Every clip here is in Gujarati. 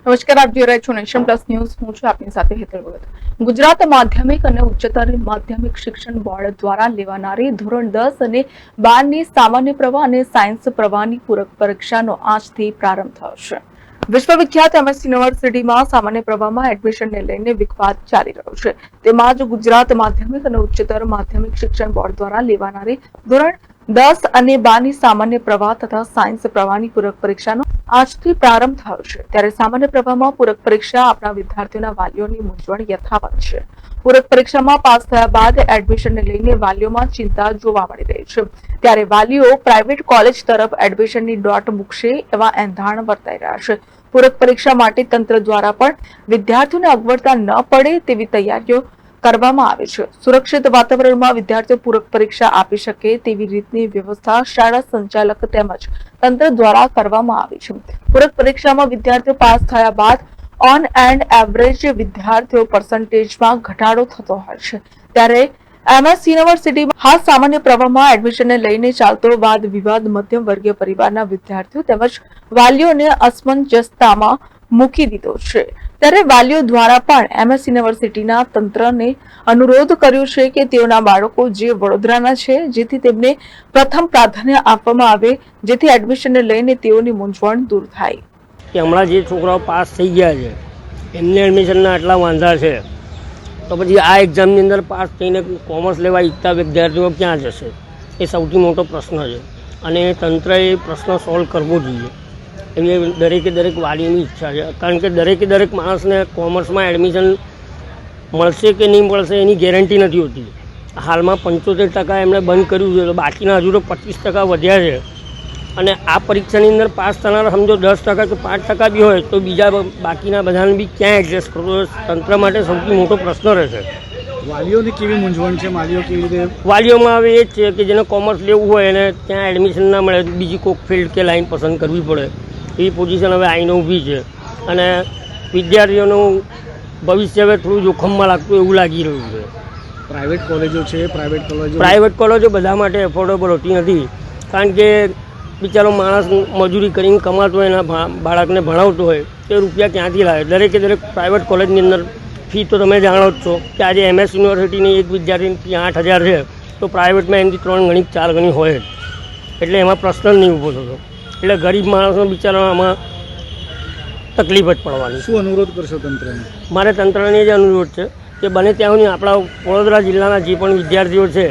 નમસ્કાર, આપ જોઈ રહ્યા છો નેશન પ્લસ ન્યૂઝ. હું છું આપની સાથે હેતલ ભગત. ગુજરાત માધ્યમિક અને ઉચ્ચતર માધ્યમિક શિક્ષણ બોર્ડ દ્વારા લેવાનારી ધોરણ 10 અને 12ની સામાન્ય પ્રવાહ અને સાયન્સ પ્રવાહની પૂરક પરીક્ષાનો આજથી પ્રારંભ થયો છે. વિશ્વવિખ્યાત એમએસ યુનિવર્સિટીમાં સામાન્ય પ્રવાહમાં એડમિશનને લઈને વિવાદ ચાલી રહ્યો છે. તેમાં જ ગુજરાત માધ્યમિક અને ઉચ્ચતર માધ્યમિક શિક્ષણ બોર્ડ દ્વારા લેવાનારી ધોરણ 10 અને 12ની સામાન્ય પ્રવાહ તથા સાયન્સ પ્રવાહની પૂરક પરીક્ષાનો આજથી પ્રારંભ થયો છે. ત્યારે સામાન્ય પ્રવાહમાં પૂરક પરીક્ષા આપણા વિદ્યાર્થીઓના વાલીઓની મૂંઝવણ યથાવત છે. પૂરક પરીક્ષામાં પાસ થયા બાદ એડમિશનને લઈને વાલીઓમાં ચિંતા જોવા મળી રહી છે. ત્યારે વાલીઓ પ્રાઇવેટ કોલેજ તરફ એડમિશનની દોટ મૂકશે એવા એંધાણ વર્તાઈ રહ્યા છે. પૂરક પરીક્ષા માટે તંત્ર દ્વારા પણ વિદ્યાર્થીઓને અગવડતા ન પડે તેવી તૈયારીઓ કરવામાં આવે છે. સુરક્ષિત વાતાવરણમાં વિદ્યાર્થીઓ પૂરક પરીક્ષા આપી શકે તેવી રીતની વ્યવસ્થા શાળા સંચાલક તેમજ તંત્ર દ્વારા કરવામાં આવી છે. પૂરક પરીક્ષામાં વિદ્યાર્થીઓ પાસ થયા બાદ ઓન એન્ડ એવરેજ વિદ્યાર્થીઓ પર્સન્ટેજમાં ઘટાડો થતો હોય છે. ત્યારે એમએસ યુનિવર્સિટીમાં હાલ સામાન્ય પ્રવાહમાં એડમિશનને લઈને ચાલતો વાદ વિવાદ મધ્યમ વર્ગીય પરિવારના વિદ્યાર્થીઓ તેમજ વાલીઓને અસમંજસતામાં મૂકી દીધો છે. ત્યારે વાલીઓ દ્વારા પણ એમએસ યુનિવર્સિટીના તંત્રને અનુરોધ કર્યો છે કે તેઓના બાળકો જે વડોદરાના છે જેથી તેમને પ્રથમ પ્રાધાન્ય આપવામાં આવે, જેથી એડમિશનને લઈને તેઓની મૂંઝવણ દૂર થાય. હમણાં જે છોકરાઓ પાસ થઈ ગયા છે એમને એડમિશનના આટલા વાંધા છે, તો પછી આ એક્ઝામની અંદર પાસ થઈને કોમર્સ લેવા ઈચ્છતા વિદ્યાર્થીઓ ક્યાં જશે? એ સૌથી મોટો પ્રશ્ન છે અને તંત્રએ એ પ્રશ્ન સોલ્વ કરવો જોઈએ એવી દરેક વાલીની ઈચ્છા છે. કારણ કે દરેક માણસને કોમર્સમાં એડમિશન મળશે કે નહીં મળશે એની ગેરંટી નથી હોતી. હાલમાં 75% એમણે બંધ કર્યું છે, તો બાકીના હજુ તો 25% વધ્યા છે. અને આ પરીક્ષાની અંદર પાસ થનારા સમજો 10% કે 5% બી હોય તો બીજા બાકીના બધાને બી ક્યાં એડજસ્ટ કરવું? તંત્ર માટે સૌથી મોટો પ્રશ્ન રહેશે. વાલીઓની કેવી મૂંઝવણ છે? વાલીઓ કેવી રીતે? વાલીઓમાં હવે એ જ છે કે જેને કોમર્સ લેવું હોય એને ત્યાં એડમિશન ના મળે, બીજી કોઈક ફિલ્ડ કે લાઈન પસંદ કરવી પડે એવી પોઝિશન હવે આવીને ઊભી છે. અને વિદ્યાર્થીઓનું ભવિષ્ય હવે થોડું જોખમમાં લાગતું એવું લાગી રહ્યું છે. પ્રાઇવેટ કોલેજો છે, પ્રાઇવેટ કોલેજો બધા માટે એફોર્ડેબલ હોતી નથી. કારણ કે બિચારો માણસ મજૂરી કરીને કમાતો હોય, એના બાળકને ભણાવતો હોય, તે રૂપિયા ક્યાંથી લાવે? દરેક પ્રાઇવેટ કોલેજની અંદર ફી તો તમે જાણો જ છો કે આજે એમએસ યુનિવર્સિટીની એક વિદ્યાર્થીની ફી 8,000 છે, તો પ્રાઇવેટમાં એમથી 3 ગણી 4 ગણી હોય જ. એટલે એમાં પ્રશ્ન જ નહીં ઊભો થતો. એટલે ગરીબ માણસનો બિચારો આમાં તકલીફ જ પડવાની. શું અનુરોધ કરશો તંત્રને? મારે તંત્રને જ અનુરોધ છે કે બને ત્યાં સુધી આપણા વડોદરા જિલ્લાના જે પણ વિદ્યાર્થીઓ છે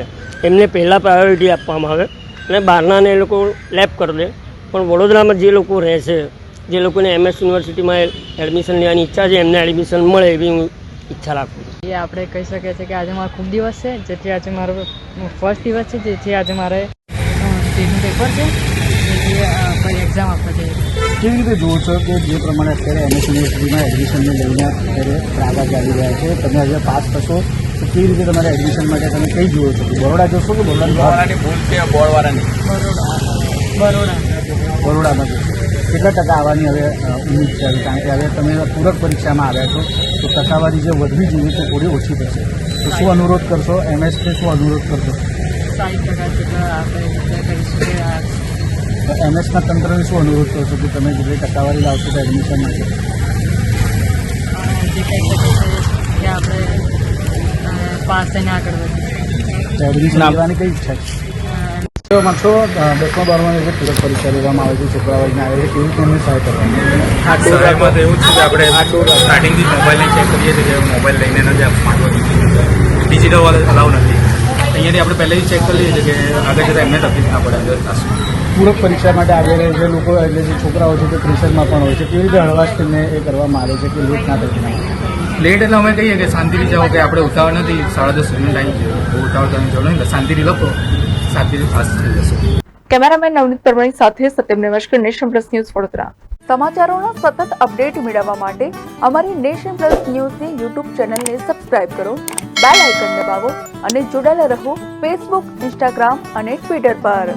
એમને પહેલાં પ્રાયોરિટી આપવામાં આવે અને બહારનાને એ લોકો લેપ કરી દે. પણ વડોદરામાં જે લોકો રહે છે, જે લોકોને એમએસ યુનિવર્સિટીમાં એડમિશન લેવાની ઈચ્છા છે, એમને એડમિશન મળે એવી હું ઈચ્છા રાખું. એ આપણે કહી શકીએ છીએ કે આજે મારો ખૂબ દિવસ છે, જેથી આજે મારો ફર્સ્ટ દિવસ છે, જેથી આજે મારે સ્ટેટનું પેપર છે, જેથી ફરી એક્ઝામ આપવા જઈએ. કેવી રીતે જુઓ છો કે જે પ્રમાણે અત્યારે એમએસ યુનિવર્સિટીમાં એડમિશનને લઈને અત્યારે ત્રાગા ચાલી રહ્યા છે, તમે આજે પાસ થશો તો કેવી રીતે તમારા એડમિશન માટે તમે કઈ જુઓ છો? બરોડા જશો કે બરોડાની ભૂલ છે? બોર્ડવાળાની બરોડામાં જશો. કેટલા ટકા આવવાની હવે ઉમ્મીદ છે? કારણ કે હવે તમે પૂરક પરીક્ષામાં આવ્યા છો તો ટકાવારી જે વધવી જોઈએ તે થોડી ઓછી થશે. તો શું અનુરોધ કરશો? એમએસને શું અનુરોધ કરશો? 60% જેટલા આપણે વિચાર કરીશું કે એમએસના તંત્રને શું અનુરોધ કરશો કે તમે જેટલી ટકાવારી લાવશો તો એડમિશન માટે? જે કહી શકીએ કે આપણે પાસ થઈને આગળ વધીએ. એડમિશન લેવાની કઈ ઈચ્છા છે? માગશો 10મા 12માની જે પૂરક પરીક્ષા લેવામાં આવે છે, છોકરાઓને આવે છે, કેવી રીતે એમને સહાય કરવાની? આ શહેરમાં તો એવું છે કે આપણે સ્ટાર્ટિંગથી મોબાઈલને ચેક કરીએ છીએ કે મોબાઈલ લઈને નથી આપવાનું, ડિજિટલ વાળો અલાવ નથી. અહીંયાથી આપણે પહેલેથી ચેક કરી લઈએ છીએ કે આગળ જતાં એમને તકલીફ ના પડે. પૂરક પરીક્ષા માટે આગળ જે લોકો એટલે જે છોકરાઓ છે તે પ્રેશરમાં પણ હોય છે, કેવી રીતે હળવાશ તેમને એ કરવામાં આવે છે કે લેટ ના થાય? લેટ એટલે અમે કહીએ કે શાંતિથી જાઓ, કે આપણે ઉતાવળ નથી, 10:30 ટાઈમ છે, બહુ ઉતાવળ તમે જાઓ નહીં, શાંતિથી લખો, શાંતિથી પાસ થઈ જશે. કેમેરામેન નવનીત પરમાણી સાથે સત્યમ નમસ્કાર, નેશન પ્લસ ન્યૂઝ વડોદરા. સમાચારોનો સતત અપડેટ મેળવવા માટે અમારી નેશન પ્લસ ન્યૂઝની યુટ્યુબ ચેનલને સબસ્ક્રાઇબ કરો, બેલ આઇકન દબાવો અને જોડાયેલા રહો ફેસબુક, ઇન્સ્ટાગ્રામ અને ટ્વિટર પર.